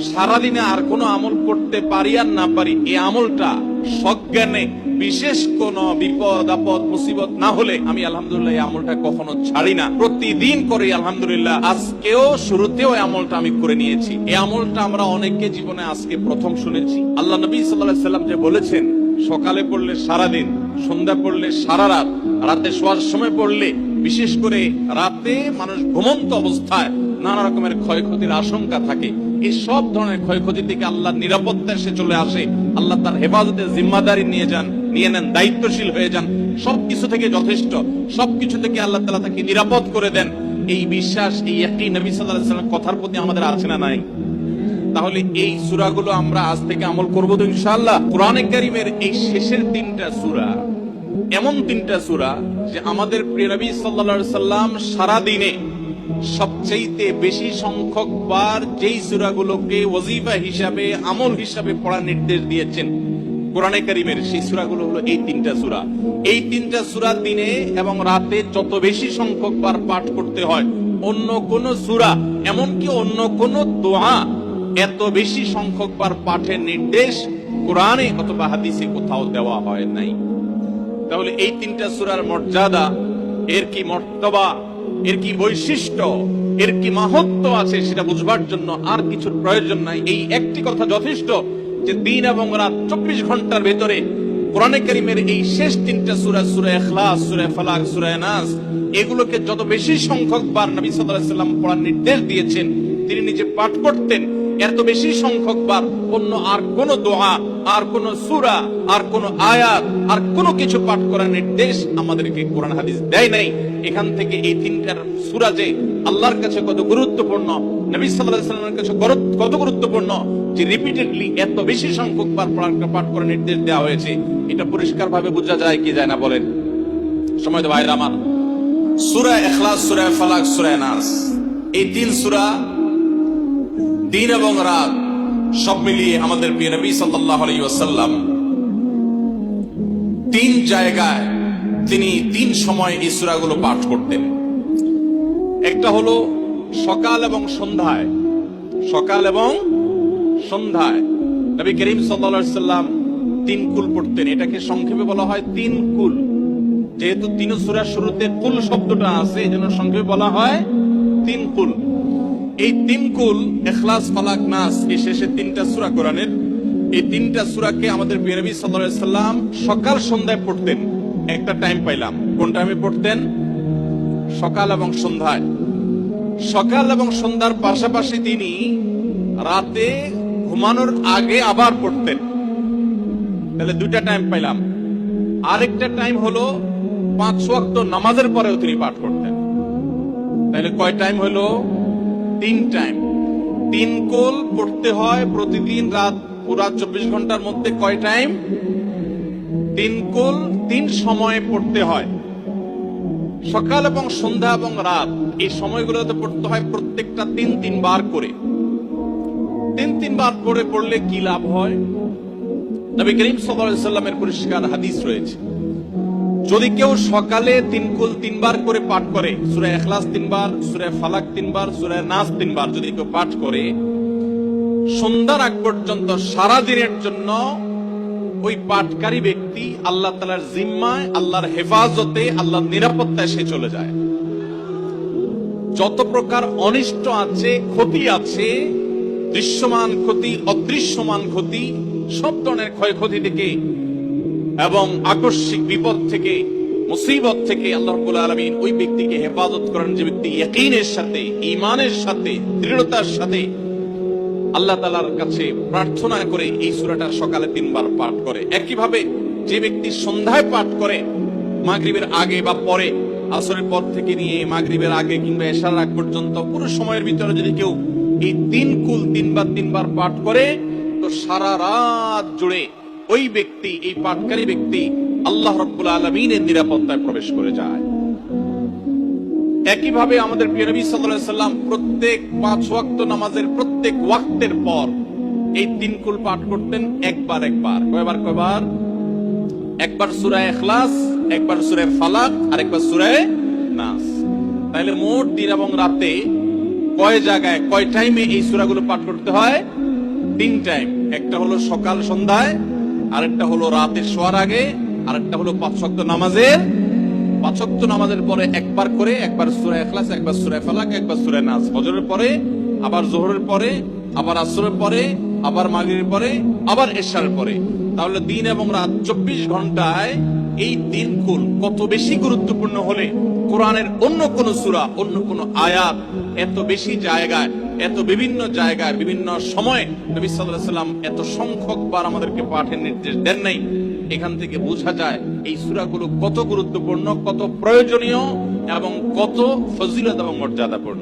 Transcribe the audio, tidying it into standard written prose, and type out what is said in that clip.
সারাদিনে আর কোনো আমল করতে পারি আর না পারি, এই আমলটা সজ্ঞানে বিশেষ কোন বিপদ আপদ মুসিবত না হলে আমি আলহামদুলিল্লাহ এই আমলটা কখনো ছাড়ি না, প্রতিদিন করি আলহামদুলিল্লাহ। আজকেও শুরুতেও এই আমলটা আমি করে নিয়েছি। এই আমলটা আমরা অনেকে জীবনে আজকে প্রথম শুনেছি। আল্লাহ নবী সাল্লাল্লাহু আলাইহি সাল্লাম যে বলেছেন, সকালে পড়লে সারাদিন, সন্ধ্যা পড়লে সারা রাত, রাতে শোয়ার সময় পড়লে, বিশেষ করে রাতে মানুষ ঘুমন্ত অবস্থায় নানা রকমের ক্ষয়ক্ষতির আশঙ্কা থাকে, এই সব ধরনের ক্ষয়ক্ষতি থেকে আল্লাহ নিরাপত্তা এসে চলে আসে। আল্লাহ তার হেফাজতের জিম্মাদারি নিয়ে নেন, দায়িত্বশীল হয়ে যান, সবকিছু থেকে যথেষ্ট, সবকিছু থেকে আল্লাহ তাআলা তাকে নিরাপদ করে দেন। এই বিশ্বাস, এই ইয়াকিন নবী সাল্লাল্লাহু আলাইহি ওয়াসাল্লামের কথার প্রতি আমাদের আছে না নাই? তাহলে এই সূরাগুলো আমরা আজ থেকে আমল করব তো ইনশাআল্লাহ। কোরআনে কারীমের এই শেষের তিনটা সূরা এমন তিনটা সূরা যে আমাদের প্রিয় নবী সাল্লাল্লাহু আলাইহি ওয়াসাল্লাম সারা দিনে সবচেয়ে বেশি সংখ্যক বার যেই সূরাগুলোকে ওয়াজিফা হিসাবে, আমল হিসাবে পড়ার নির্দেশ দিয়েছেন কোরআনে কারীমের, সেই সূরাগুলো হলো এই তিনটা সূরা। এই তিনটা সূরা দিনে এবং রাতে যত বেশি সংখ্যক বার পাঠ করতে হয়, অন্য কোন সূরা, এমনকি অন্য কোন দোয়া এত বেশি সংখ্যক বার পাঠের নির্দেশ কোরআনে অথবা হাদিসে কোথাও দেওয়া হয় নাই। তাহলে এই তিনটা সূরার মর্যাদা, এর কি মর্তবা, এর কি বৈশিষ্ট্য, এর কি মাহাত্ম্য আছে সেটা বুঝবার জন্য আর কিছুর প্রয়োজন নাই। এই একটি কথা যথেষ্ট যে দিন এবং রাত 24 ঘন্টার ভেতরে কোরআনে কারীমের এই শেষ তিনটা সূরা, সূরা ইখলাস, সূরা ফালাক, সূরা নাস, এগুলোকে যত বেশি সংখ্যক বার নবী সাল্লাল্লাহু আলাইহি ওয়াসাল্লাম পড়ার নির্দেশ দিয়েছেন, তিনি নিজে পাঠ করতেন, এত বেশি সংখ্যক বার অন্য আর কোন দোয়া, আর কোন সূরা, আর কোন আয়াত, আর কোন কিছু পাঠ করার নির্দেশ আমাদেরকে কোরআন হাদিস দেয় নাই। এখান থেকে এই তিনটার সূরা যে আল্লাহর কাছে কত গুরুত্বপূর্ণ, নবী সাল্লাল্লাহু আলাইহি ওয়াসাল্লামের কাছে কত গুরুত্বপূর্ণ, যে রিপিটেডলি এত বেশি সংখ্যক বার পাঠ করার নির্দেশ দেওয়া হয়েছে, এটা পরিষ্কার ভাবে বোঝা যায় কি যায় না বলেন? সময় তো ভাইরা আমার, সূরা ইখলাস, সূরা ফালাক, সূরা নাস, এই তিন সূরা দিন এবং রাত সব মিলিয়ে আমাদের প্রিয় নবী সাল্লাল্লাহু আলাইহি ওয়াসাল্লাম তিন জায়গায়, তিনি তিন সময় এই সূরাগুলো পাঠ করতেন। একটা হলো সকাল এবং সন্ধ্যায়। সকাল এবং সন্ধ্যায় নবী করিম সাল্লাল্লাহু আলাইহি ওয়াসাল্লাম তিন কুল পড়তেন। এটাকে সংক্ষেপে বলা হয় তিন কুল। যেহেতু তিন সূরার শুরুতে কুল শব্দটা আছে, এজন্য সংক্ষেপে বলা হয় তিন কুল। এই তিন কুল, ইখলাস, ফালাক, নাস, এই শেষে তিনটা সূরা কোরআনের, এই তিনটা সূরাকে আমাদের প্রিয় নবী সাল্লাল্লাহু আলাইহি ওয়াসাল্লাম সকাল সন্ধ্যায় পড়তেন। একটা টাইম পাইলাম, কোন টাইমে পড়তেন? সকাল এবং সন্ধ্যায়। সকাল এবং সন্ধ্যার পাশাপাশি তিনি রাতে ঘুমানোর আগে আবার পড়তেন। তাহলে দুইটা টাইম পাইলাম। আরেকটা টাইম হলো 5 ওয়াক্ত নামাজের পরেও তিনি পাঠ করতেন। তাহলে কয় টাইম হলো? 3 টাইম। 3 কুল পড়তে হয় প্রতিদিন, রাত পুরা 24 ঘন্টার মধ্যে কয় টাইম? 3 কুল 3 সময়ে পড়তে হয়। সকাল এবং সন্ধ্যা এবং রাত এই সময়গুলোতে পড়তে হয় প্রত্যেকটা 3 বার করে। 3 বার করে পড়লে কি লাভ হয়? নবী করিম সাল্লাল্লাহু আলাইহি ওয়াসাল্লামের পরিষ্কার হাদিস রয়েছে, যদি কেউ সকালে 3 কুল 3 বার করে পাঠ করে, সূরা ইখলাস 3 বার, সূরা ফালাক 3 বার, সূরা নাস 3 বার যদি কেউ পাঠ করে, সন্ধ্যার আগ পর্যন্ত সারা দিনের জন্য ওই পাঠকারী ব্যক্তি আল্লাহ তাআলার জিম্মায়, আল্লাহর হেফাজতে, আল্লাহর নিরাপত্তায় সে চলে যায়। যত প্রকার অনিষ্ট আছে, ক্ষতি আছে, দৃশ্যমান ক্ষতি, অদৃশ্যমান ক্ষতি, সব ধরনের ক্ষয়ক্ষতি থেকে এবং আকস্মিক বিপদ থেকে, মুসিবত থেকে আল্লাহ রাব্বুল আলামিন ওই ব্যক্তিকে হেফাজত করেন, যে ব্যক্তি ইয়াকিনের সাথে, ঈমানের সাথে, দৃঢ়তার সাথে আল্লাহ তাআলার কাছে প্রার্থনা করে এই সূরাটা সকালে 3 বার পাঠ করে। একইভাবে যে ব্যক্তি সন্ধ্যায় পাঠ করে, মাগরিবের আগে বা পরে, আসরের পর থেকে নিয়ে মাগরিবের আগে কিংবা এশার আগ পর্যন্ত পুরো সময়ের ভিতরে যদি কেউ এই 3 কুল 3 বার পাঠ করে, তো সারা রাত জুড়ে ওই ব্যক্তি, এই পাঠকারী ব্যক্তি আল্লাহ রাব্বুল আলামিনের নিরাপত্তায় প্রবেশ করে যায়। একইভাবে আমাদের প্রিয় নবী সাল্লাল্লাহু আলাইহি ওয়াসাল্লাম প্রত্যেক 5 ওয়াক্ত নামাজের প্রত্যেক ওয়াক্তের পর এই 3 কুল পাঠ করতেন একবার। কয়বার? একবার সূরা ইখলাস, একবার সূরা ফালাক, আর একবার সূরা নাস। তাহলে মোট দিন এবং রাতে কয় জায়গায়, কয় টাইমে এই সূরাগুলো পাঠ করতে হয়? তিন টাইম, একটা হলো সকাল সন্ধ্যায়, আরেকটা হলো রাতে শোয়ার আগে, আরেকটা হলো 5 ওয়াক্ত নামাজের 5 ওয়াক্ত নামাজের পরে একবার করে, একবার সূরা ইখলাস, একবার সূরা ফালাক, একবার সূরা নাস, ফজরের পরে, আবার যোহরের পরে, আবার আসরের পরে, আবার মাগরিবের পরে, আবার এশার পরে। তাহলে দিন এবং রাত 24 ঘন্টায় এই দিনকুল কত বেশি গুরুত্বপূর্ণ হলে কোরআনের অন্য কোন সূরা, অন্য কোন আয়াত এত বেশি জায়গায়, এত বিভিন্ন জায়গায়, বিভিন্ন সময়ে নবী সাল্লাল্লাহু আলাইহি ওয়াসাল্লাম এত সংখ্যকবার আমাদেরকে পাঠের নির্দেশ দেন নাই। এখান থেকে বোঝা যায় এই সূরাগুলো কত গুরুত্বপূর্ণ, কত প্রয়োজনীয় এবং কত ফজিলত এবং মর্যাদাপূর্ণ।